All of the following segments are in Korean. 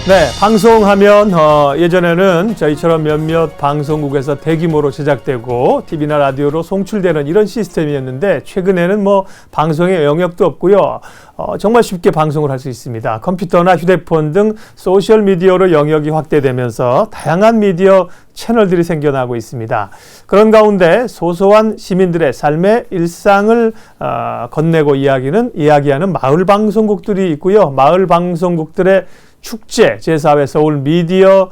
네, 방송하면 예전에는 저희처럼 몇몇 방송국에서 대규모로 제작되고 TV나 라디오로 송출되는 이런 시스템이었는데 최근에는 뭐 방송의 영역도 없고요. 정말 쉽게 방송을 할 수 있습니다. 컴퓨터나 휴대폰 등 소셜미디어로 영역이 확대되면서 다양한 미디어 채널들이 생겨나고 있습니다. 그런 가운데 소소한 시민들의 삶의 일상을 건네고 이야기하는 마을 방송국들이 있고요. 마을 방송국들의 축제, 제4회 서울 미디어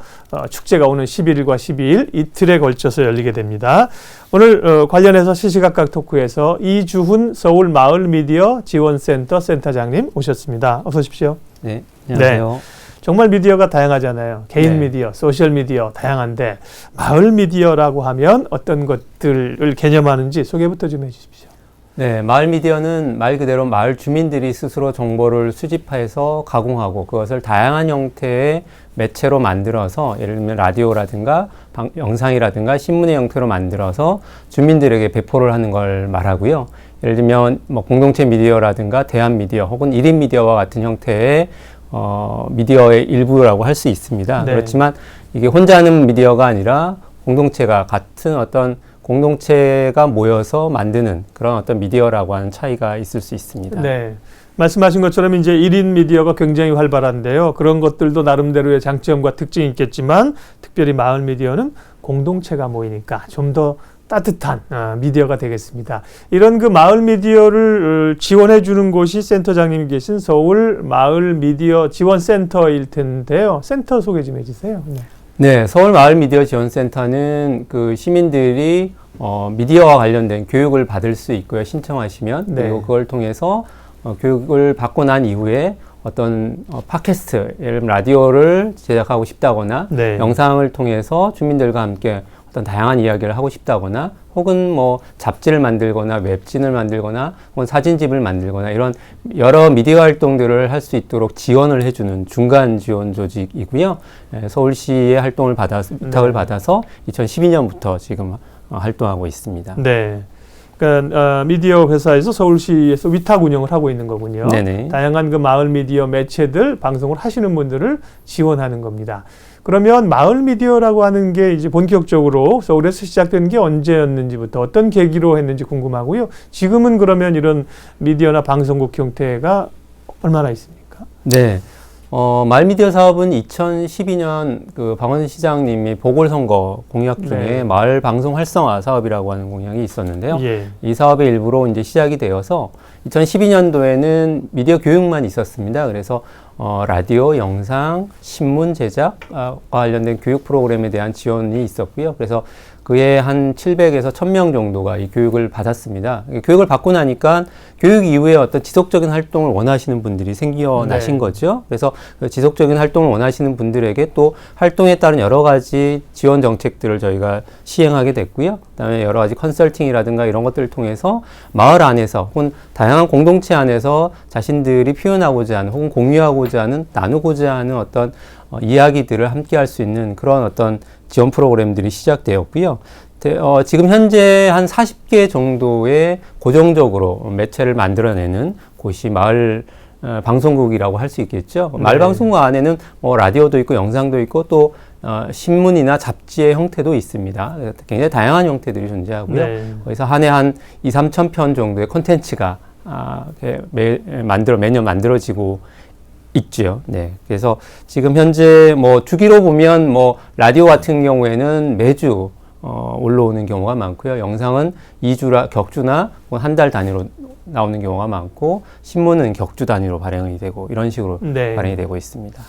축제가 오는 11일과 12일 이틀에 걸쳐서 열리게 됩니다. 오늘 관련해서 시시각각 토크에서 이주훈 서울 마을 미디어 지원센터 센터장님 오셨습니다. 어서 오십시오. 네, 안녕하세요. 네, 정말 미디어가 다양하잖아요. 개인 네. 미디어, 소셜 미디어 다양한데 마을 미디어라고 하면 어떤 것들을 개념하는지 소개부터 좀 해주십시오. 네, 마을 미디어는 말 그대로 마을 주민들이 스스로 정보를 수집해서 가공하고 그것을 다양한 형태의 매체로 만들어서 예를 들면 라디오라든가 영상이라든가 신문의 형태로 만들어서 주민들에게 배포를 하는 걸 말하고요. 예를 들면 뭐 공동체 미디어라든가 대한 미디어 혹은 1인 미디어와 같은 형태의 미디어의 일부라고 할 수 있습니다. 네. 그렇지만 이게 혼자 하는 미디어가 아니라 공동체가 같은 어떤 공동체가 모여서 만드는 그런 어떤 미디어라고 하는 차이가 있을 수 있습니다. 네. 말씀하신 것처럼 이제 1인 미디어가 굉장히 활발한데요. 그런 것들도 나름대로의 장점과 특징이 있겠지만 특별히 마을 미디어는 공동체가 모이니까 좀 더 따뜻한 미디어가 되겠습니다. 이런 그 마을 미디어를 지원해 주는 곳이 센터장님이 계신 서울 마을 미디어 지원센터일 텐데요. 센터 소개 좀 해주세요. 네. 네, 서울 마을 미디어 지원센터는 그 시민들이 미디어와 관련된 교육을 받을 수 있고요. 신청하시면. 네. 그리고 그걸 통해서 교육을 받고 난 이후에 어떤 팟캐스트, 예를 들면 라디오를 제작하고 싶다거나 네. 영상을 통해서 주민들과 함께 어떤 다양한 이야기를 하고 싶다거나 혹은 뭐 잡지를 만들거나 웹진을 만들거나 혹은 사진집을 만들거나 이런 여러 미디어 활동들을 할 수 있도록 지원을 해주는 중간 지원 조직이고요. 서울시의 활동을 부탁을 받아서 2012년부터 지금 활동하고 있습니다. 네. 그러니까 미디어 회사에서 서울시에서 위탁 운영을 하고 있는 거군요. 네네. 다양한 그 마을 미디어 매체들 방송을 하시는 분들을 지원하는 겁니다. 그러면 마을 미디어라고 하는 게 이제 본격적으로 서울에서 시작된 게 언제였는지부터 어떤 계기로 했는지 궁금하고요. 지금은 그러면 이런 미디어나 방송국 형태가 얼마나 있습니까? 네. 마을 미디어 사업은 2012년 그 박원순 시장님이 보궐선거 공약 중에 네. 마을 방송 활성화 사업이라고 하는 공약이 있었는데요. 예. 이 사업의 일부로 이제 시작이 되어서 2012년도에는 미디어 교육만 있었습니다. 그래서 라디오, 영상, 신문 제작과 관련된 교육 프로그램에 대한 지원이 있었고요. 그래서 그에 한 700에서 1000명 정도가 이 교육을 받았습니다. 교육을 받고 나니까 교육 이후에 어떤 지속적인 활동을 원하시는 분들이 생겨나신 네. 거죠. 그래서 그 지속적인 활동을 원하시는 분들에게 또 활동에 따른 여러 가지 지원 정책들을 저희가 시행하게 됐고요. 그다음에 여러 가지 컨설팅이라든가 이런 것들을 통해서 마을 안에서 혹은 다양한 공동체 안에서 자신들이 표현하고자 하는 혹은 공유하고자 하는 나누고자 하는 어떤 이야기들을 함께 할 수 있는 그런 어떤 지원 프로그램들이 시작되었고요. 지금 현재 한 40개 정도의 고정적으로 매체를 만들어내는 곳이 마을 방송국이라고 할 수 있겠죠. 네. 마을 방송국 안에는 뭐 라디오도 있고 영상도 있고 또 신문이나 잡지의 형태도 있습니다. 굉장히 다양한 형태들이 존재하고요. 네. 거기서 한 해 한 2, 3천 편 정도의 콘텐츠가 매년 만들어지고 있죠. 네. 그래서 지금 현재 뭐 주기로 보면 뭐 라디오 같은 경우에는 매주 올라오는 경우가 많고요. 영상은 격주나 한 달 단위로 나오는 경우가 많고 신문은 격주 단위로 발행이 되고 이런 식으로 네. 발행이 되고 있습니다.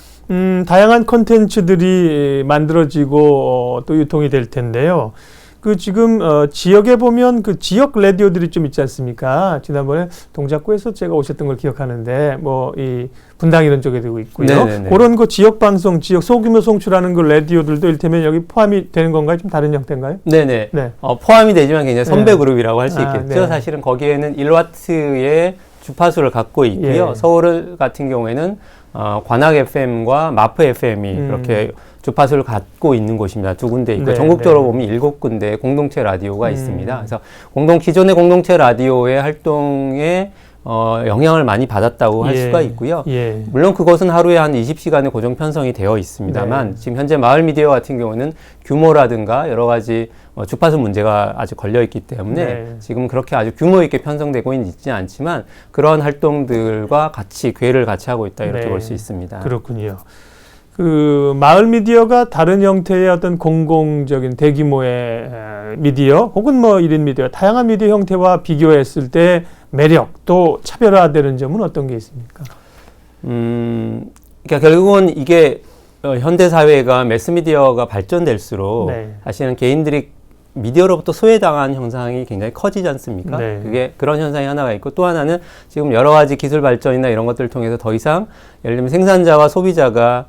다양한 콘텐츠들이 만들어지고 또 유통이 될 텐데요. 그 지금 지역에 보면 그 지역 라디오들이 좀 있지 않습니까? 지난번에 동작구에서 제가 오셨던 걸 기억하는데 뭐 이 분당 이런 쪽에도 있고요. 네네네. 그런 그 지역 방송, 지역 소규모 송출하는 그 라디오들도 일테면 여기 포함이 되는 건가요? 좀 다른 형태인가요? 네네. 네. 포함이 되지만 굉장히 선배 네. 그룹이라고 할 수 있겠죠. 네. 사실은 거기에는 1와트의 주파수를 갖고 있고요. 예. 서울 같은 경우에는 관악 FM과 마프 FM이 그렇게 주파수를 갖고 있는 곳입니다. 두 군데 있고 네, 전국적으로 네. 보면 7군데 공동체 라디오가 있습니다. 그래서 기존의 공동체 라디오의 활동에 영향을 많이 받았다고 할 예. 수가 있고요. 예. 물론 그것은 하루에 한 20시간의 고정 편성이 되어 있습니다만 네. 지금 현재 마을 미디어 같은 경우는 규모라든가 여러 가지 주파수 문제가 아주 걸려 있기 때문에 네. 지금 그렇게 아주 규모 있게 편성되고 있지 않지만 그런 활동들과 같이 궤를 같이 하고 있다 이렇게 네. 볼 수 있습니다. 그렇군요. 그 마을 미디어가 다른 형태의 어떤 공공적인 대규모의 미디어 혹은 뭐 1인 미디어 다양한 미디어 형태와 비교했을 때 매력 또 차별화되는 점은 어떤 게 있습니까? 그러니까 결국은 이게 현대 사회가 매스 미디어가 발전될수록 네. 사실은 개인들이 미디어로부터 소외당한 형상이 굉장히 커지지 않습니까? 네. 그게 그런 현상이 하나가 있고 또 하나는 지금 여러 가지 기술 발전이나 이런 것들을 통해서 더 이상 예를 들면 생산자와 소비자가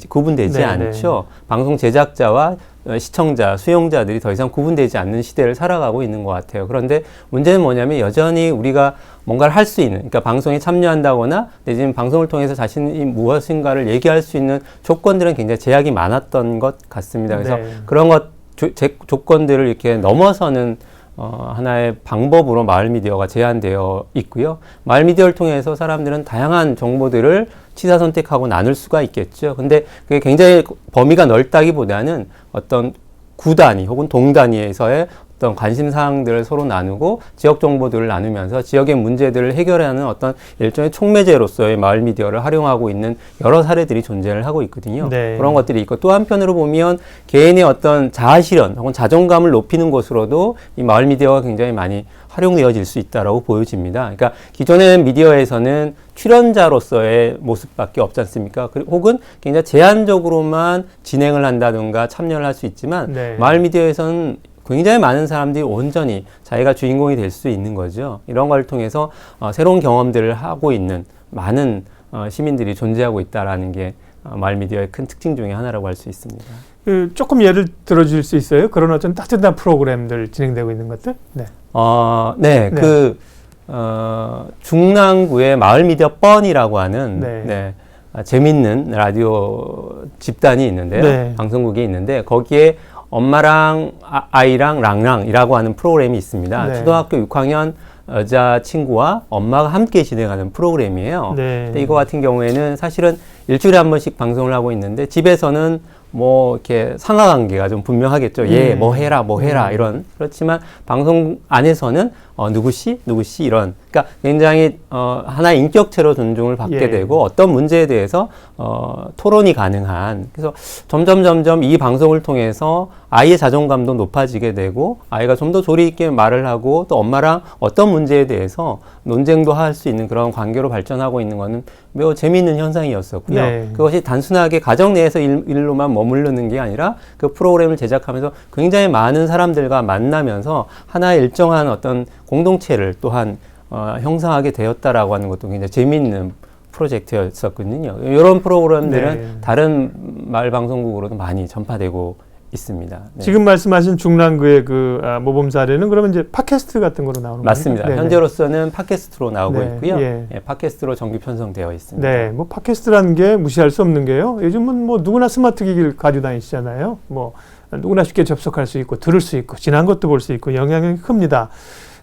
구분되지 네, 않죠. 방송 제작자와 시청자, 수용자들이 더 이상 구분되지 않는 시대를 살아가고 있는 것 같아요. 그런데 문제는 뭐냐면 여전히 우리가 뭔가를 할 수 있는, 그러니까 방송에 참여한다거나 내지는 방송을 통해서 자신이 무엇인가를 얘기할 수 있는 조건들은 굉장히 제약이 많았던 것 같습니다. 그래서 네. 그런 조건들을 이렇게 넘어서는 하나의 방법으로 마을 미디어가 제한되어 있고요. 마을 미디어를 통해서 사람들은 다양한 정보들을 취사 선택하고 나눌 수가 있겠죠. 근데 그게 굉장히 범위가 넓다기보다는 어떤 구 단위 혹은 동 단위에서의 어떤 관심 사항들을 서로 나누고 지역 정보들을 나누면서 지역의 문제들을 해결하는 어떤 일종의 촉매제로서의 마을 미디어를 활용하고 있는 여러 사례들이 존재를 하고 있거든요. 네. 그런 것들이 있고 또 한편으로 보면 개인의 어떤 자아 실현 혹은 자존감을 높이는 것으로도 이 마을 미디어가 굉장히 많이 활용되어질 수 있다라고 보여집니다. 그러니까 기존의 미디어에서는 출연자로서의 모습밖에 없지 않습니까? 혹은 굉장히 제한적으로만 진행을 한다든가 참여를 할 수 있지만 네. 마을 미디어에서는 굉장히 많은 사람들이 온전히 자기가 주인공이 될 수 있는 거죠. 이런 걸 통해서 새로운 경험들을 하고 있는 많은 시민들이 존재하고 있다라는 게 마을 미디어의 큰 특징 중에 하나라고 할 수 있습니다. 조금 예를 들어줄 수 있어요? 그런 어떤 따뜻한 프로그램들 진행되고 있는 것들? 네. 네, 네. 중랑구의 마을 미디어 뻔이라고 하는 네. 재밌는 라디오 집단이 있는데요. 네. 방송국이 있는데 거기에 엄마랑 아이랑 랑랑이라고 하는 프로그램이 있습니다. 네. 초등학교 6학년 여자 친구와 엄마가 함께 진행하는 프로그램이에요. 네. 근데 이거 같은 경우에는 사실은 일주일에 한 번씩 방송을 하고 있는데 집에서는 뭐 이렇게 상하 관계가 좀 분명하겠죠. 얘 뭐 해라 이런. 그렇지만 방송 안에서는 누구씨 이런. 그러니까 굉장히 하나의 인격체로 존중을 받게 예. 되고 어떤 문제에 대해서 토론이 가능한. 그래서 점점 이 방송을 통해서 아이의 자존감도 높아지게 되고 아이가 좀 더 조리 있게 말을 하고 또 엄마랑 어떤 문제에 대해서 논쟁도 할 수 있는 그런 관계로 발전하고 있는 거는 매우 재미있는 현상이었었고요. 네. 그것이 단순하게 가정 내에서 일로만 머무르는 게 아니라 그 프로그램을 제작하면서 굉장히 많은 사람들과 만나면서 하나의 일정한 어떤 공동체를 또한 형성하게 되었다라고 하는 것도 굉장히 재미있는 프로젝트였었거든요. 이런 프로그램들은 네. 다른 마을 방송국으로도 많이 전파되고 있습니다. 네. 지금 말씀하신 중랑구의 그 모범 사례는 그러면 이제 팟캐스트 같은 거로 나오는 맞습니다. 겁니까? 현재로서는 팟캐스트로 나오고 네. 있고요. 예. 예, 팟캐스트로 정규 편성되어 있습니다. 네, 뭐 팟캐스트라는 게 무시할 수 없는 게요. 요즘은 뭐 누구나 스마트 기기를 가지고 다니시잖아요. 뭐 누구나 쉽게 접속할 수 있고 들을 수 있고 지난 것도 볼 수 있고 영향력이 큽니다.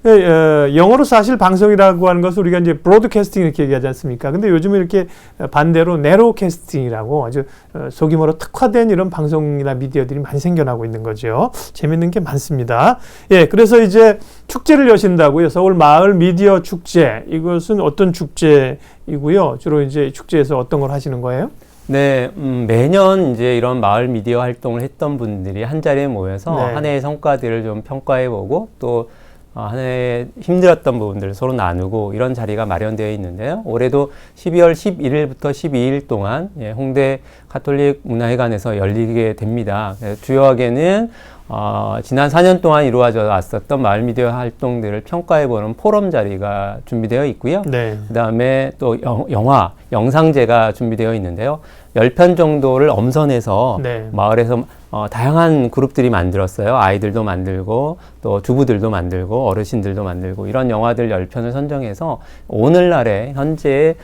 영어로 사실 방송이라고 하는 것을 우리가 이제 브로드캐스팅 이렇게 얘기하지 않습니까? 근데 요즘은 이렇게 반대로 내로캐스팅이라고 아주 소규모로 특화된 이런 방송이나 미디어들이 많이 생겨나고 있는 거죠. 재밌는 게 많습니다. 예, 그래서 이제 축제를 여신다고요. 서울 마을 미디어 축제. 이것은 어떤 축제이고요? 주로 이제 축제에서 어떤 걸 하시는 거예요? 네, 매년 이제 이런 마을 미디어 활동을 했던 분들이 한 자리에 모여서 네. 한 해의 성과들을 좀 평가해보고 또 한 해에 힘들었던 부분들을 서로 나누고 이런 자리가 마련되어 있는데요. 올해도 12월 11일부터 12일 동안 홍대 가톨릭 문화회관에서 열리게 됩니다. 주요하게는 지난 4년 동안 이루어져 왔었던 마을 미디어 활동들을 평가해보는 포럼 자리가 준비되어 있고요. 네. 그 다음에 또 영상제가 준비되어 있는데요. 10편 정도를 엄선해서 네. 마을에서 다양한 그룹들이 만들었어요. 아이들도 만들고 또 주부들도 만들고 어르신들도 만들고 이런 영화들 10편을 선정해서 오늘날의 현재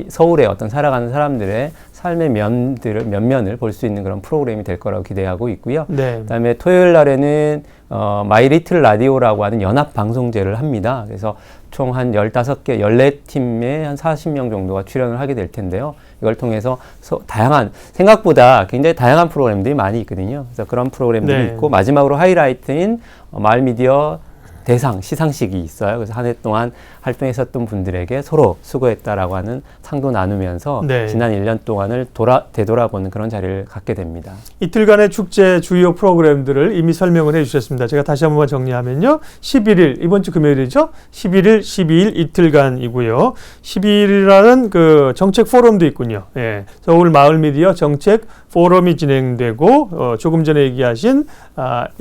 서울의 어떤 살아가는 사람들의 삶의 면면을 볼 수 있는 그런 프로그램이 될 거라고 기대하고 있고요. 네. 그다음에 토요일 날에는 마이 리틀 라디오라고 하는 연합 방송제를 합니다. 그래서 총 한 15개, 14팀에 한 40명 정도가 출연을 하게 될 텐데요. 이걸 통해서 다양한, 생각보다 굉장히 다양한 프로그램들이 많이 있거든요. 그래서 그런 프로그램들이 네. 있고, 마지막으로 하이라이트인 마을 미디어 대상 시상식이 있어요. 그래서 한 해 동안 활동했었던 분들에게 서로 수고했다라고 하는 상도 나누면서 네. 지난 1년 동안을 되돌아보는 그런 자리를 갖게 됩니다. 이틀간의 축제 주요 프로그램들을 이미 설명을 해주셨습니다. 제가 다시 한번 정리하면요. 11일, 이번 주 금요일이죠. 11일, 12일 이틀간이고요. 12일이라는 그 정책 포럼도 있군요. 예. 서울 마을 미디어 정책 포럼이 진행되고, 조금 전에 얘기하신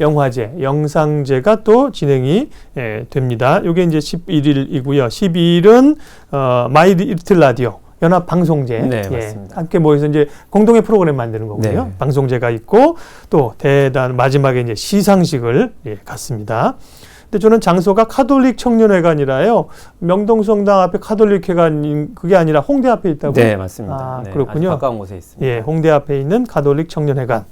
영화제, 영상제가 또 진행이 됩니다. 이게 이제 11일이고요. 12일은 마이 리틀 라디오 연합 방송제, 네, 맞습니다. 함께 모여서 이제 공동의 프로그램 만드는 거고요. 네. 방송제가 있고 또 마지막에 이제 시상식을 갖습니다. 근데 저는 장소가 카톨릭 청년회관이라요. 명동성당 앞에 카톨릭 회관 그게 아니라 홍대 앞에 있다고요? 네, 맞습니다. 아, 네, 그렇군요. 아주 가까운 곳에 있습니다. 예, 홍대 앞에 있는 카톨릭 청년회관.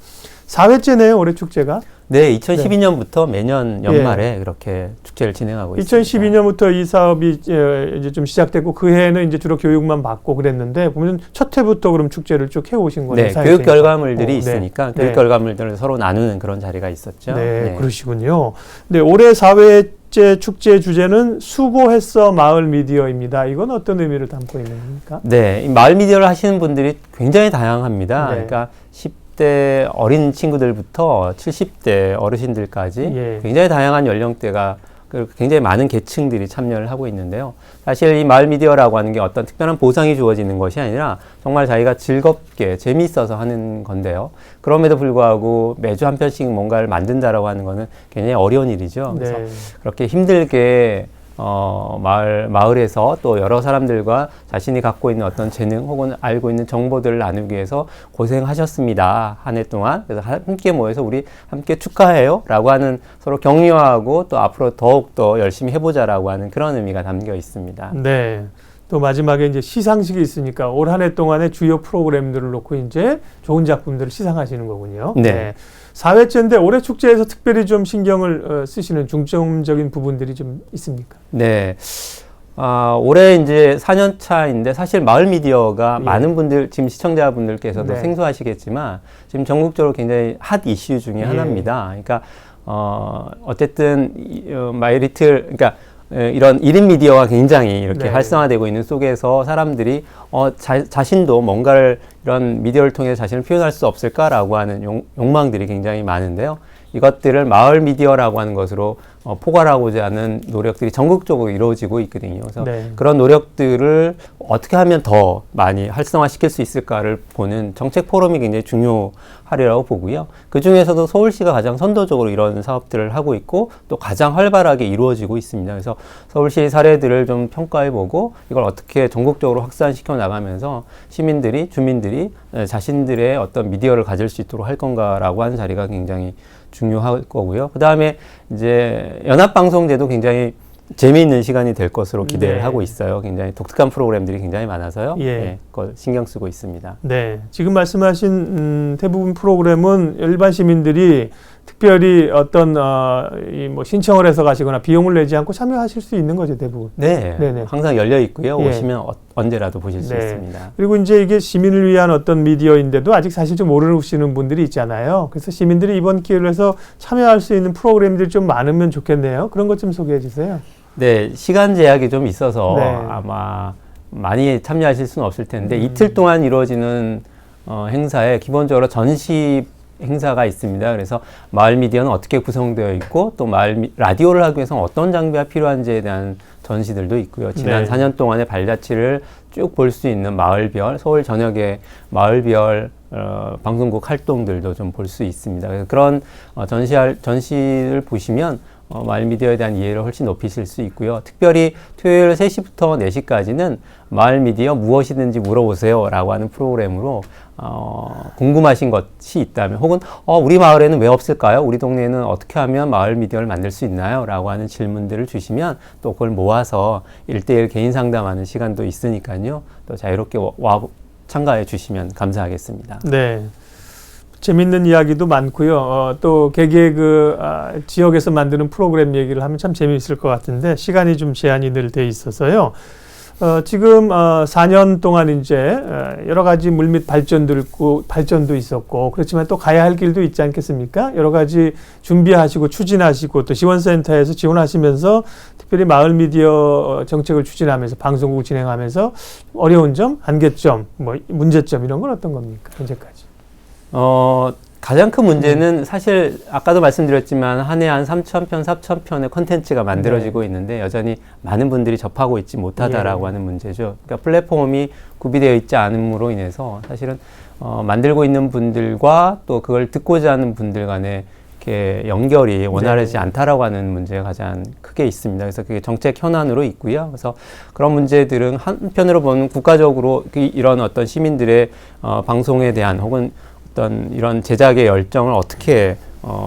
4회째네요, 올해 축제가. 네, 2012년부터 매년 연말에 그렇게 축제를 진행하고 있습니다. 2012년부터 이 사업이 이제 좀 시작됐고 그 해에는 이제 주로 교육만 받고 그랬는데 보면 첫 해부터 그럼 축제를 쭉 해오신 거네요. 네, 교육 결과물들이 네. 있으니까 네. 교육 결과물들을 서로 나누는 그런 자리가 있었죠. 네, 그러시군요. 네, 올해 4회째 축제 주제는 수고했어 마을 미디어입니다. 이건 어떤 의미를 담고 있는 겁니까? 네, 이 마을 미디어를 하시는 분들이 굉장히 다양합니다. 네. 그러니까 10대 어린 친구들부터 70대 어르신들까지 예. 굉장히 다양한 연령대가 굉장히 많은 계층들이 참여를 하고 있는데요. 사실 이 마을 미디어라고 하는 게 어떤 특별한 보상이 주어지는 것이 아니라 정말 자기가 즐겁게 재미있어서 하는 건데요. 그럼에도 불구하고 매주 한 편씩 뭔가를 만든다라고 하는 거는 굉장히 어려운 일이죠. 그래서 네. 그렇게 힘들게 마을에서 또 여러 사람들과 자신이 갖고 있는 어떤 재능 혹은 알고 있는 정보들을 나누기 위해서 고생하셨습니다. 한 해 동안. 그래서 함께 모여서 우리 함께 축하해요. 라고 하는 서로 격려하고 또 앞으로 더욱더 열심히 해보자라고 하는 그런 의미가 담겨 있습니다. 네. 또 마지막에 이제 시상식이 있으니까 올 한 해 동안의 주요 프로그램들을 놓고 이제 좋은 작품들을 시상하시는 거군요. 네. 4회째인데 올해 축제에서 특별히 좀 신경을 쓰시는 중점적인 부분들이 좀 있습니까? 네. 올해 이제 4년 차인데 사실 마을 미디어가 예. 많은 분들, 지금 시청자분들께서도 네. 생소하시겠지만 지금 전국적으로 굉장히 핫 이슈 중에 하나입니다. 그러니까, 어쨌든, 마이 리틀, 그러니까, 이런 1인 미디어가 굉장히 이렇게 네. 활성화되고 있는 속에서 사람들이 자신도 뭔가를 이런 미디어를 통해 자신을 표현할 수 없을까라고 하는 욕망들이 굉장히 많은데요. 이것들을 마을 미디어라고 하는 것으로 포괄하고자 하는 노력들이 전국적으로 이루어지고 있거든요. 그래서 네. 그런 노력들을 어떻게 하면 더 많이 활성화시킬 수 있을까를 보는 정책 포럼이 굉장히 중요하리라고 보고요. 그 중에서도 서울시가 가장 선도적으로 이런 사업들을 하고 있고 또 가장 활발하게 이루어지고 있습니다. 그래서 서울시 사례들을 좀 평가해보고 이걸 어떻게 전국적으로 확산시켜 나가면서 시민들이, 주민들이 자신들의 어떤 미디어를 가질 수 있도록 할 건가라고 하는 자리가 굉장히 중요할 거고요. 그 다음에 이제 연합방송제도 굉장히 재미있는 시간이 될 것으로 기대를 네. 하고 있어요. 굉장히 독특한 프로그램들이 굉장히 많아서요. 예. 네, 그걸 신경 쓰고 있습니다. 네, 지금 말씀하신 대부분 프로그램은 일반 시민들이 특별히 어떤 이 뭐 신청을 해서 가시거나 비용을 내지 않고 참여하실 수 있는 거죠, 대부분. 네, 네네. 항상 열려 있고요. 예. 오시면 언제라도 보실 수 네. 있습니다. 그리고 이제 이게 시민을 위한 어떤 미디어인데도 아직 사실 좀 모르시는 분들이 있잖아요. 그래서 시민들이 이번 기회를 해서 참여할 수 있는 프로그램들이 좀 많으면 좋겠네요. 그런 것 좀 소개해 주세요. 네, 시간 제약이 좀 있어서 네. 아마 많이 참여하실 수는 없을 텐데 이틀 동안 이루어지는 행사에 기본적으로 전시 행사가 있습니다. 그래서 마을 미디어는 어떻게 구성되어 있고 또 라디오를 하기 위해서 어떤 장비가 필요한지에 대한 전시들도 있고요. 지난 네. 4년 동안의 발자취를 쭉 볼 수 있는 마을별, 서울 전역의 마을별 방송국 활동들도 좀 볼 수 있습니다. 그래서 그런 전시를 보시면 마을 미디어에 대한 이해를 훨씬 높이실 수 있고요. 특별히 토요일 3시부터 4시까지는 마을 미디어 무엇이든지 물어보세요 라고 하는 프로그램으로 궁금하신 것이 있다면 혹은 우리 마을에는 왜 없을까요? 우리 동네에는 어떻게 하면 마을 미디어를 만들 수 있나요? 라고 하는 질문들을 주시면 또 그걸 모아서 1대1 개인 상담하는 시간도 있으니까요. 또 자유롭게 참가해 주시면 감사하겠습니다. 네. 재밌는 이야기도 많고요. 또 개개의 지역에서 만드는 프로그램 얘기를 하면 참 재미있을 것 같은데 시간이 좀 제한이 늘 돼 있어서요. 지금 4년 동안 이제 여러 가지 물밑 발전도 있었고 그렇지만 또 가야 할 길도 있지 않겠습니까? 여러 가지 준비하시고 추진하시고 또 지원센터에서 지원하시면서 특별히 마을 미디어 정책을 추진하면서 방송국 진행하면서 어려운 점, 한계점, 뭐 문제점 이런 건 어떤 겁니까? 현재까지. 가장 큰 문제는 사실 아까도 말씀드렸지만 한 해 한 3,000편, 4,000편의 콘텐츠가 만들어지고 있는데 여전히 많은 분들이 접하고 있지 못하다라고 하는 문제죠. 그러니까 플랫폼이 구비되어 있지 않음으로 인해서 사실은 만들고 있는 분들과 또 그걸 듣고자 하는 분들 간에 이렇게 연결이 원활하지 않다라고 하는 문제가 가장 크게 있습니다. 그래서 그게 정책 현안으로 있고요. 그래서 그런 문제들은 한편으로 보면 국가적으로 이런 어떤 시민들의 방송에 대한 혹은 어떤 이런 제작의 열정을 어떻게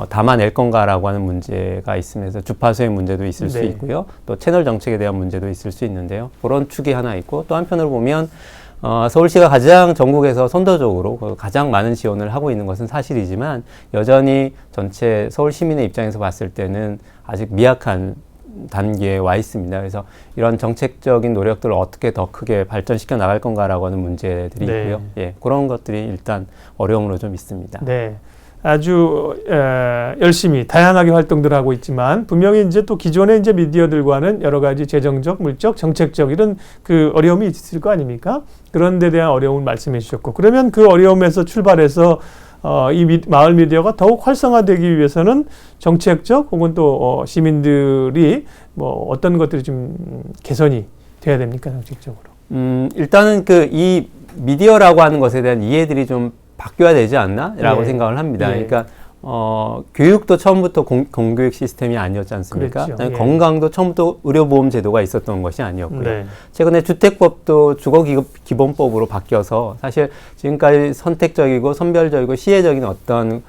담아낼 건가라고 하는 문제가 있으면서 주파수의 문제도 있을 수 있고요. 또 채널 정책에 대한 문제도 있을 수 있는데요. 그런 축이 하나 있고 또 한편으로 보면 서울시가 가장 전국에서 선도적으로 가장 많은 지원을 하고 있는 것은 사실이지만 여전히 전체 서울 시민의 입장에서 봤을 때는 아직 미약한 단계에 와 있습니다. 그래서 이런 정책적인 노력들을 어떻게 더 크게 발전시켜 나갈 건가라고 하는 문제들이 있고요. 예, 그런 것들이 일단 어려움으로 좀 있습니다. 네. 아주 열심히 다양하게 활동들 하고 있지만 분명히 이제 또 기존의 이제 미디어들과는 여러 가지 재정적, 물적, 정책적 이런 그 어려움이 있을 거 아닙니까? 그런 데 대한 어려움을 말씀해 주셨고 그러면 그 어려움에서 출발해서 이 마을 미디어가 더욱 활성화되기 위해서는 정책적 혹은 또 시민들이 뭐 어떤 것들이 좀 개선이 돼야 됩니까 정책적으로? 일단은 이 미디어라고 하는 것에 대한 이해들이 좀 바뀌어야 되지 않나라고 생각을 합니다. 그러니까 교육도 처음부터 공교육 시스템이 아니었지 않습니까? 그렇죠. 건강도 처음부터 의료보험 제도가 있었던 것이 아니었고요. 최근에 주택법도 주거기본법으로 바뀌어서 사실 지금까지 선택적이고 선별적이고 시혜적인 어떤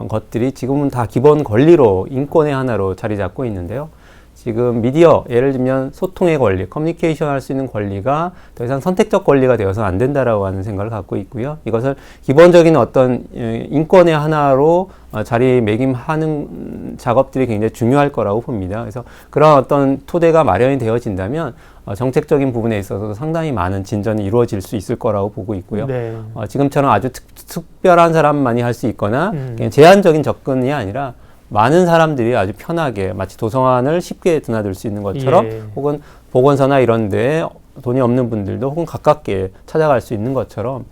것들이 지금은 다 기본 권리로 인권의 하나로 자리 잡고 있는데요. 지금 미디어, 예를 들면 소통의 권리, 커뮤니케이션 할 수 있는 권리가 더 이상 선택적 권리가 되어서 안 된다라고 하는 생각을 갖고 있고요. 이것을 기본적인 어떤 인권의 하나로 자리매김하는 작업들이 굉장히 중요할 거라고 봅니다. 그래서 그런 어떤 토대가 마련이 되어진다면 정책적인 부분에 있어서도 상당히 많은 진전이 이루어질 수 있을 거라고 보고 있고요. 지금처럼 아주 특별한 사람만이 할 수 있거나 그냥 제한적인 접근이 아니라 많은 사람들이 아주 편하게 마치 도서관을 쉽게 드나들 수 있는 것처럼 혹은 보건소나 이런 데 돈이 없는 분들도 혹은 가깝게 찾아갈 수 있는 것처럼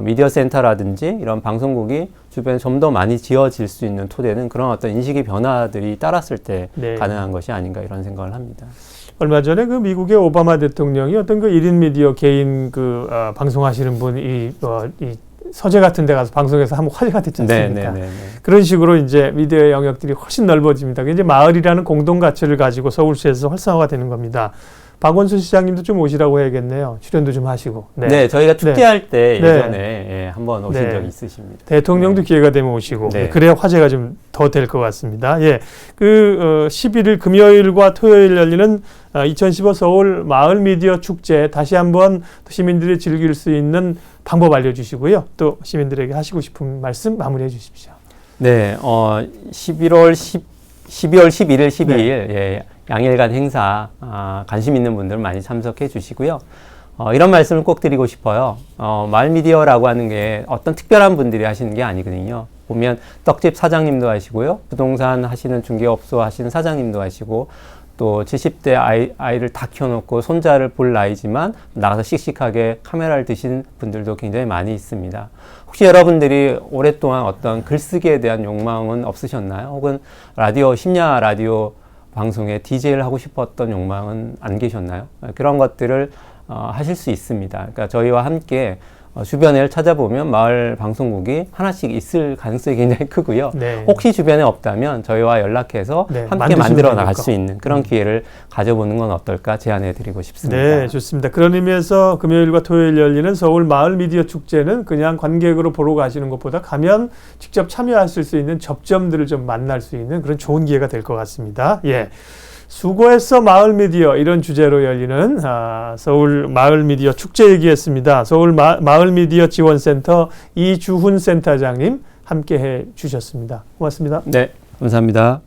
미디어 센터라든지 이런 방송국이 주변에 좀 더 많이 지어질 수 있는 토대는 그런 어떤 인식의 변화들이 따랐을 때 가능한 것이 아닌가 이런 생각을 합니다. 얼마 전에 그 미국의 오바마 대통령이 어떤 그 1인 미디어 개인 방송하시는 분이 서재 같은 데 가서 방송에서 한번 화제가 됐지 않습니까? 그런 식으로 이제 미디어의 영역들이 훨씬 넓어집니다. 이제 마을이라는 공동 가치를 가지고 서울시에서 활성화가 되는 겁니다. 박원순 시장님도 좀 오시라고 해야겠네요. 출연도 좀 하시고. 저희가 축제할 때 예전에 한번 오신 적이 있으십니다. 대통령도 기회가 되면 오시고 그래야 화제가 좀 더 될 것 같습니다. 11일 금요일과 토요일 열리는 2015 서울 마을 미디어 축제 다시 한번 시민들이 즐길 수 있는 방법 알려주시고요. 또 시민들에게 하시고 싶은 말씀 마무리해 주십시오. 12월 11일, 12일 양일간 행사 관심 있는 분들 많이 참석해 주시고요. 이런 말씀을 꼭 드리고 싶어요. 마을 미디어라고 하는 게 어떤 특별한 분들이 하시는 게 아니거든요. 보면 떡집 사장님도 하시고요. 부동산 하시는 중개업소 하시는 사장님도 하시고 또 70대 아이를 다 키워놓고 손자를 볼 나이지만 나가서 씩씩하게 카메라를 드시는 분들도 굉장히 많이 있습니다. 혹시 여러분들이 오랫동안 어떤 글쓰기에 대한 욕망은 없으셨나요? 혹은 심야 라디오 방송에 DJ를 하고 싶었던 욕망은 안 계셨나요? 그런 것들을 하실 수 있습니다. 그러니까 저희와 함께 주변을 찾아보면 마을 방송국이 하나씩 있을 가능성이 굉장히 크고요. 혹시 주변에 없다면 저희와 연락해서 함께 만들어 나갈 수 있는 그런 기회를 가져보는 건 어떨까 제안해 드리고 싶습니다. 좋습니다. 그런 의미에서 금요일과 토요일 열리는 서울 마을 미디어 축제는 그냥 관객으로 보러 가시는 것보다 가면 직접 참여하실 수 있는 접점들을 좀 만날 수 있는 그런 좋은 기회가 될 것 같습니다. 수고했어 마을 미디어 이런 주제로 열리는 서울 마을 미디어 축제 얘기했습니다. 서울 마을 미디어 지원센터 이주훈 센터장님 함께해 주셨습니다. 고맙습니다. 네, 감사합니다.